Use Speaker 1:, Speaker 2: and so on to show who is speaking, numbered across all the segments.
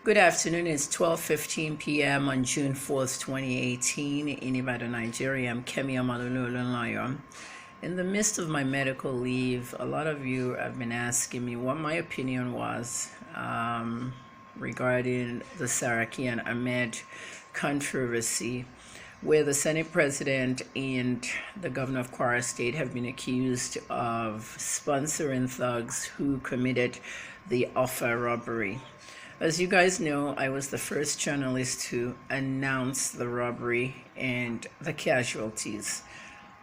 Speaker 1: Good afternoon. It's 12:15 p.m. on June 4th, 2018 in Ibadan, Nigeria. I'm Kemi Omololu-Olunloyo. In the midst of my medical leave, a lot of you have been asking me what my opinion was regarding the Saraki and Ahmed controversy, where the Senate President and the Governor of Kwara State have been accused of sponsoring thugs who committed the Offa robbery. As you guys know, I was the first journalist to announce the robbery and the casualties.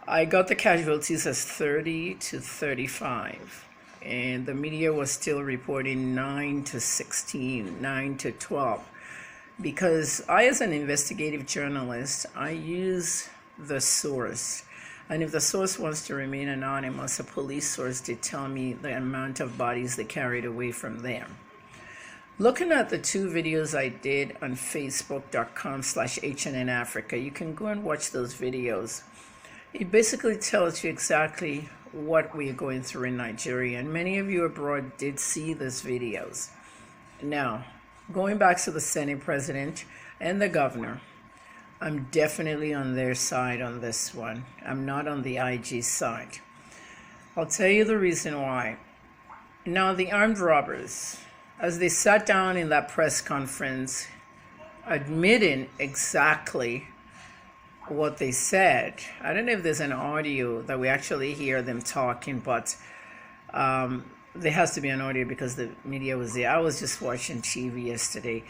Speaker 1: I got the casualties as 30 to 35, and the media was still reporting 9 to 16, 9 to 12. Because I, as an investigative journalist, I use the source. And if the source wants to remain anonymous, a police source did tell me the amount of bodies they carried away from them. Looking at the two videos I did on facebook.com/HNN Africa, you can go and watch those videos. It basically tells you exactly what we're going through in Nigeria, and many of you abroad did see these videos. Now, going back to the Senate President and the Governor, I'm definitely on their side on this one. I'm not on the IG side. I'll tell you the reason why. Now, the armed robbers, as they sat down in that press conference, admitting exactly what they said. I don't know if there's an audio that we actually hear them talking, but there has to be an audio because the media was there. I was just watching TV yesterday.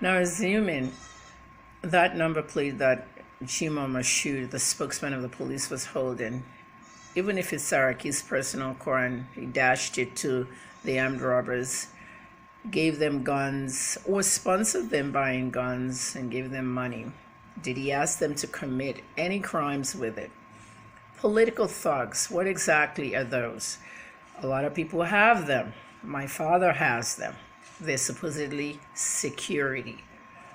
Speaker 1: Now, assuming that number plate that Chima Mashood, the spokesman of the police, was holding, even if it's Saraki's personal car and he dashed it to the armed robbers, gave them guns or sponsored them buying guns and gave them money, did he ask them to commit any crimes with it? Political thugs, what exactly are those? A lot of people have them. My father has them. They're supposedly security.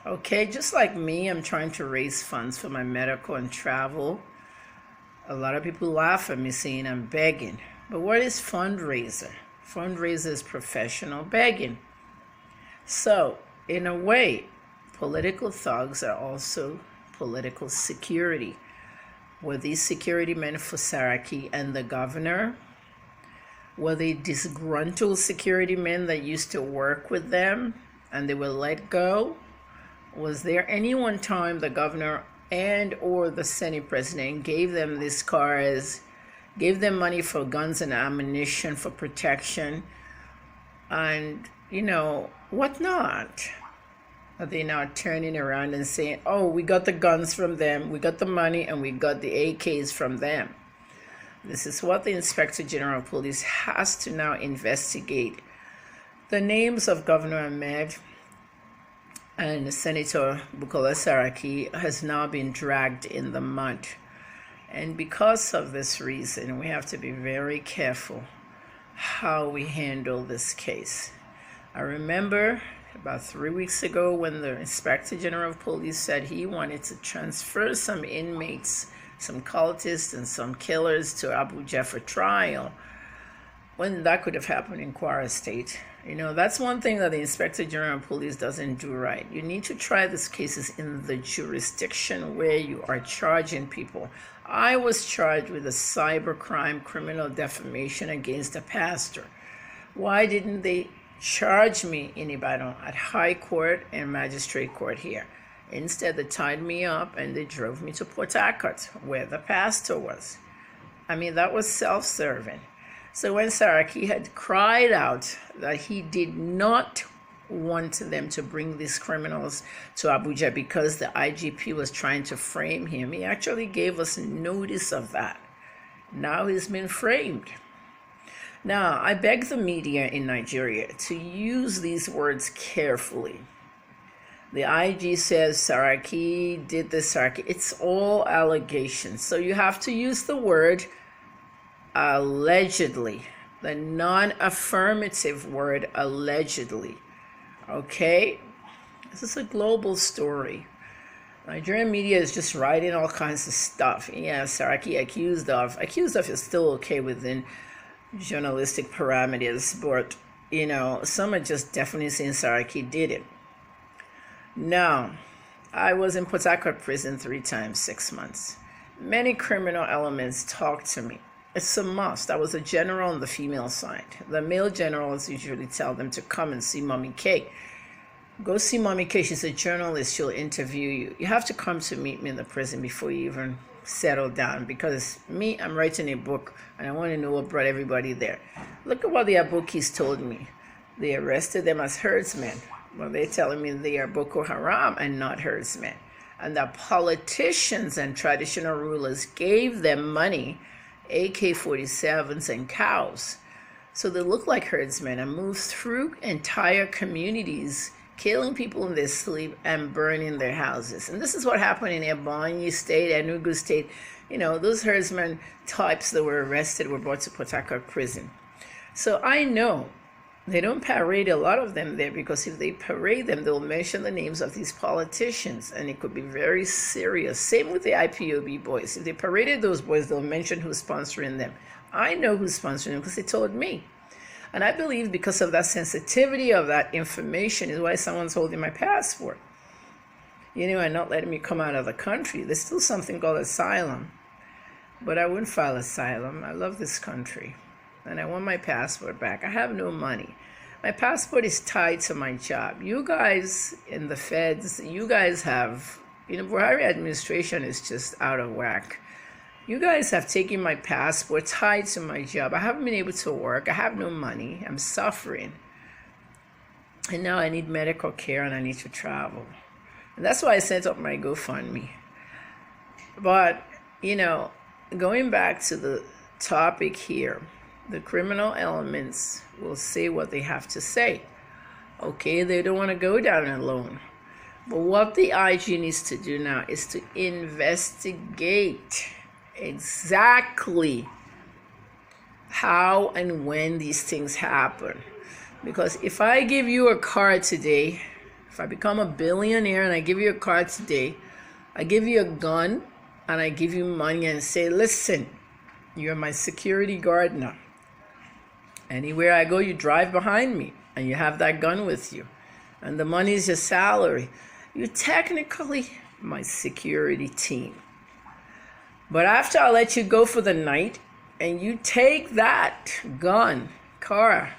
Speaker 1: Okay, just like me, I'm trying to raise funds for my medical and travel. A lot of people laugh at me saying I'm begging. But what is fundraiser? Fundraiser is professional begging. So, in a way, political thugs are also political security. Were these security men for Saraki and the governor? Were they disgruntled security men that used to work with them and they were let go? Was there any one time the governor and or the Senate President gave them these cars, gave them money for guns and ammunition for protection, and whatnot? Are they now turning around and saying, oh, we got the guns from them, we got the money, and we got the AKs from them? This is what the Inspector General of Police has to now investigate. The names of Governor Ahmed and Senator Bukola Saraki has now been dragged in the mud. And because of this reason, we have to be very careful how we handle this case. I remember about 3 weeks ago when the Inspector General of Police said he wanted to transfer some inmates, some cultists and some killers to Abuja for trial, when that could have happened in Kwara State. That's one thing that the Inspector General of Police doesn't do right. You need to try these cases in the jurisdiction where you are charging people. I was charged with a cybercrime criminal defamation against a pastor. Why didn't they charge me in Ibadan at High Court and Magistrate Court here? Instead, they tied me up and they drove me to Port Harcourt, where the pastor was. I mean, that was self-serving. So when Saraki had cried out that he did not want them to bring these criminals to Abuja because the IGP was trying to frame him, he actually gave us notice of that. Now he's been framed. Now, I beg the media in Nigeria to use these words carefully. The IG says Saraki did this, Saraki. It's all allegations. So you have to use the word allegedly, the non-affirmative word allegedly. Okay? This is a global story. Nigerian media is just writing all kinds of stuff. Yeah, Saraki accused of is still okay within journalistic parameters, but some are just definitely saying Saraki did it. Now, I was in Port Harcourt prison 3 times, 6 months. Many criminal elements talk to me. It's a must. I was a general on the female side. The male generals usually tell them to come and see Mommy K. Go see Mommy K. She's a journalist. She'll interview you. You have to come to meet me in the prison before you even settle down, because me, I'm writing a book and I want to know what brought everybody there. Look at what the Abukis told me. They arrested them as herdsmen. Well, they're telling me they are Boko Haram and not herdsmen. And the politicians and traditional rulers gave them money, AK-47s and cows. So they look like herdsmen and move through entire communities, killing people in their sleep and burning their houses. And this is what happened in Ebonyi State, Enugu State. You know, those herdsmen types that were arrested were brought to Port Harcourt prison. So I know they don't parade a lot of them there, because if they parade them, they'll mention the names of these politicians, and it could be very serious. Same with the IPOB boys. If they paraded those boys, they'll mention who's sponsoring them. I know who's sponsoring them because they told me. And I believe because of that sensitivity of that information is why someone's holding my passport. You know, and not letting me come out of the country. There's still something called asylum. But I wouldn't file asylum. I love this country. And I want my passport back. I have no money. My passport is tied to my job. You guys in the feds, you guys have, Buhari administration is just out of whack. You guys have taken my passport tied to my job. I haven't been able to work. I have no money. I'm suffering. And now I need medical care and I need to travel. And that's why I set up my GoFundMe. But, going back to the topic here, the criminal elements will say what they have to say. Okay, they don't want to go down alone. But what the IG needs to do now is to investigate exactly how and when these things happen. Because if I give you a car today, if I become a billionaire and I give you a car today, I give you a gun and I give you money and say, listen, you're my security guard now. Anywhere I go, you drive behind me and you have that gun with you. And the money is your salary. You're technically my security team. But after I let you go for the night and you take that gun, car,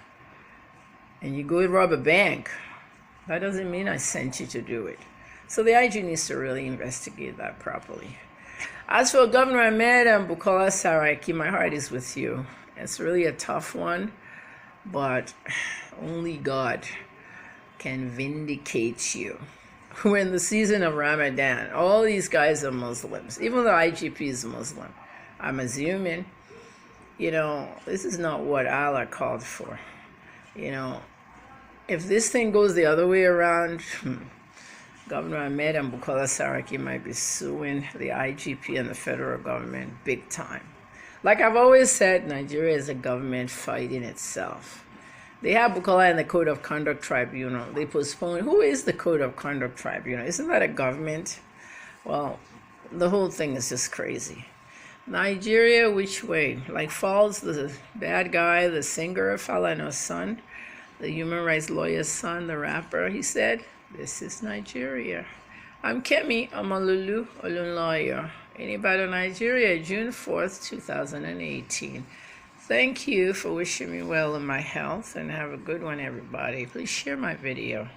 Speaker 1: and you go rob a bank, that doesn't mean I sent you to do it. So the IG needs to really investigate that properly. As for Governor Ahmed and Bukola Saraki, my heart is with you. It's really a tough one, but only God can vindicate you. We're in the season of Ramadan. All these guys are Muslims. Even the IGP is Muslim. I'm assuming, this is not what Allah called for. If this thing goes the other way around, Governor Ahmed and Bukola Saraki might be suing the IGP and the federal government big time. Like I've always said, Nigeria is a government fighting itself. They have Bukola in the Code of Conduct Tribunal. They postponed. Who is the Code of Conduct Tribunal? Isn't that a government? Well, the whole thing is just crazy. Nigeria, which way? Like Falls, the bad guy, the singer, Falana's son, the human rights lawyer's son, the rapper, he said, this is Nigeria. I'm Kemi Omololu-Olunloyo. Anybody in Nigeria, June 4th, 2018. Thank you for wishing me well in my health, and have a good one, everybody. Please share my video.